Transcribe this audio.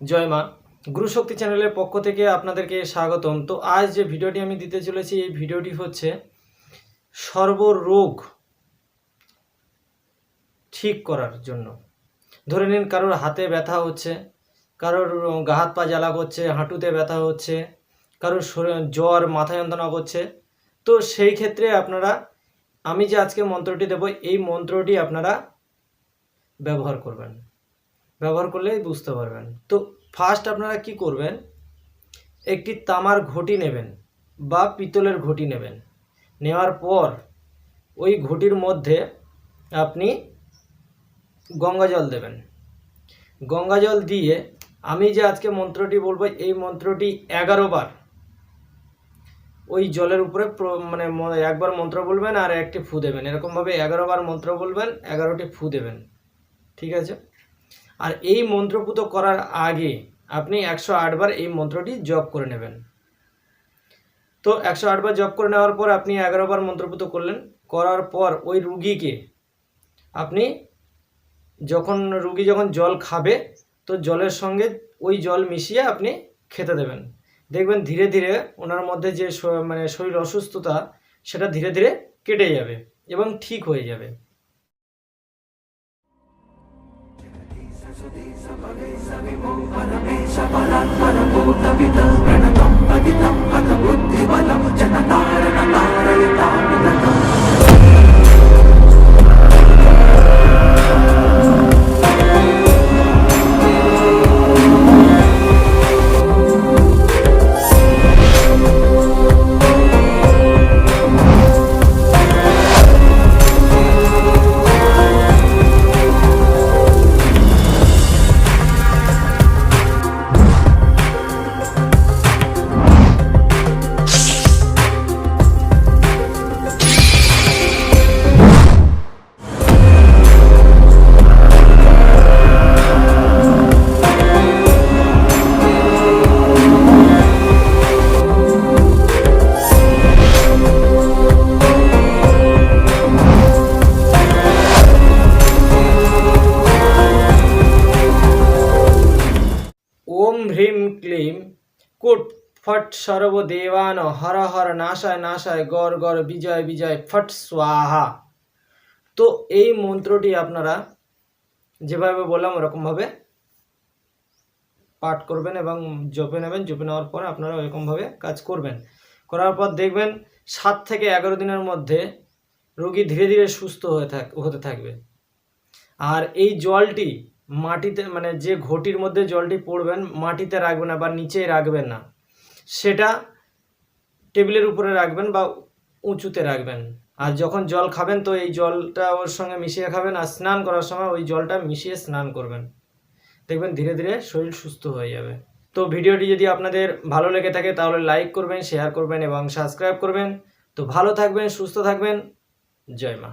জয় মা। গুরুশক্তি চ্যানেলের পক্ষ থেকে আপনাদেরকে স্বাগতম। তো আজ যে ভিডিওটি আমি দিতে চলেছি, এই ভিডিওটি হচ্ছে সর্বরোগ ঠিক করার জন্য। ধরে নিন কারোর হাতে ব্যথা হচ্ছে, কারোর গা হাত পা জ্বালা করছে, হাঁটুতে ব্যথা হচ্ছে, কারোর জ্বর, মাথা যন্ত্রণা করছে। তো সেই ক্ষেত্রে আপনারা আমি যে আজকে মন্ত্রটি দেব, এই মন্ত্রটি আপনারা ব্যবহার করবেন। ব্যবহার করলেই বুঝতে পারবেন। তো ফার্স্ট আপনারা কি করবেন, একটি তামার ঘটি নেবেন বা পিতলের ঘটি নেবেন। নেওয়ার পর ওই ঘটির মধ্যে আপনি গঙ্গা জল দেবেন। গঙ্গা জল দিয়ে আমি যে আজকে মন্ত্রটি বলবো, এই মন্ত্রটি 11 বার ওই জলের উপরে মানে একবার মন্ত্র বলবেন আর একটি ফু দেবেন। এরকমভাবে 11 বার মন্ত্র বলবেন, 11টি ফু দেবেন। ঠিক আছে? আর এই মন্ত্রপুত করার আগে আপনি 108 বার এই মন্ত্রটি জপ করে নেবেন। তো 108 বার জপ করে নেওয়ার পর আপনি 11 বার মন্ত্রপুত করলেন। করার পর ওই রুগীকে আপনি রুগী যখন জল খাবে, তো জলের সঙ্গে ওই জল মিশিয়ে আপনি খেতে দেবেন। দেখবেন ধীরে ধীরে ওনার মধ্যে যে শরীর অসুস্থতা, সেটা ধীরে ধীরে কেটে যাবে এবং ঠিক হয়ে যাবে। ओम ह्रीं क्लीं कुट फट सर्वदेवान हर हर नाशाय नाशाय गौर गौर विजय विजय फट स्वाहा। তো এই মন্ত্রটি আপনারা যেভাবে বললাম ওরকমভাবে পাঠ করবেন এবং জপে নেবেন। জপে নেওয়ার পর আপনারা ওইরকমভাবে কাজ করবেন। করার পর দেখবেন 7 থেকে 11 দিনের মধ্যে রোগী ধীরে ধীরে সুস্থ হতে থাকবে। আর এই জলটি মাটিতে, যে ঘটির মধ্যে জলটি পড়বেন, মাটিতে রাখবেন না বা নিচে রাখবেন না, সেটা টেবিলের উপরে রাখবেন বা উঁচুতে রাখবেন। আর যখন জল খাবেন, তো এই জলটা ওর সঙ্গে মিশিয়ে খাবেন। আর স্নান করার সময় ওই জলটা মিশিয়ে স্নান করবেন। দেখবেন ধীরে ধীরে শরীর সুস্থ হয়ে যাবে। তো ভিডিওটি যদি আপনাদের ভালো লেগে থাকে তাহলে লাইক করবেন, শেয়ার করবেন এবং সাবস্ক্রাইব করবেন। তো ভালো থাকবেন, সুস্থ থাকবেন। জয় মা।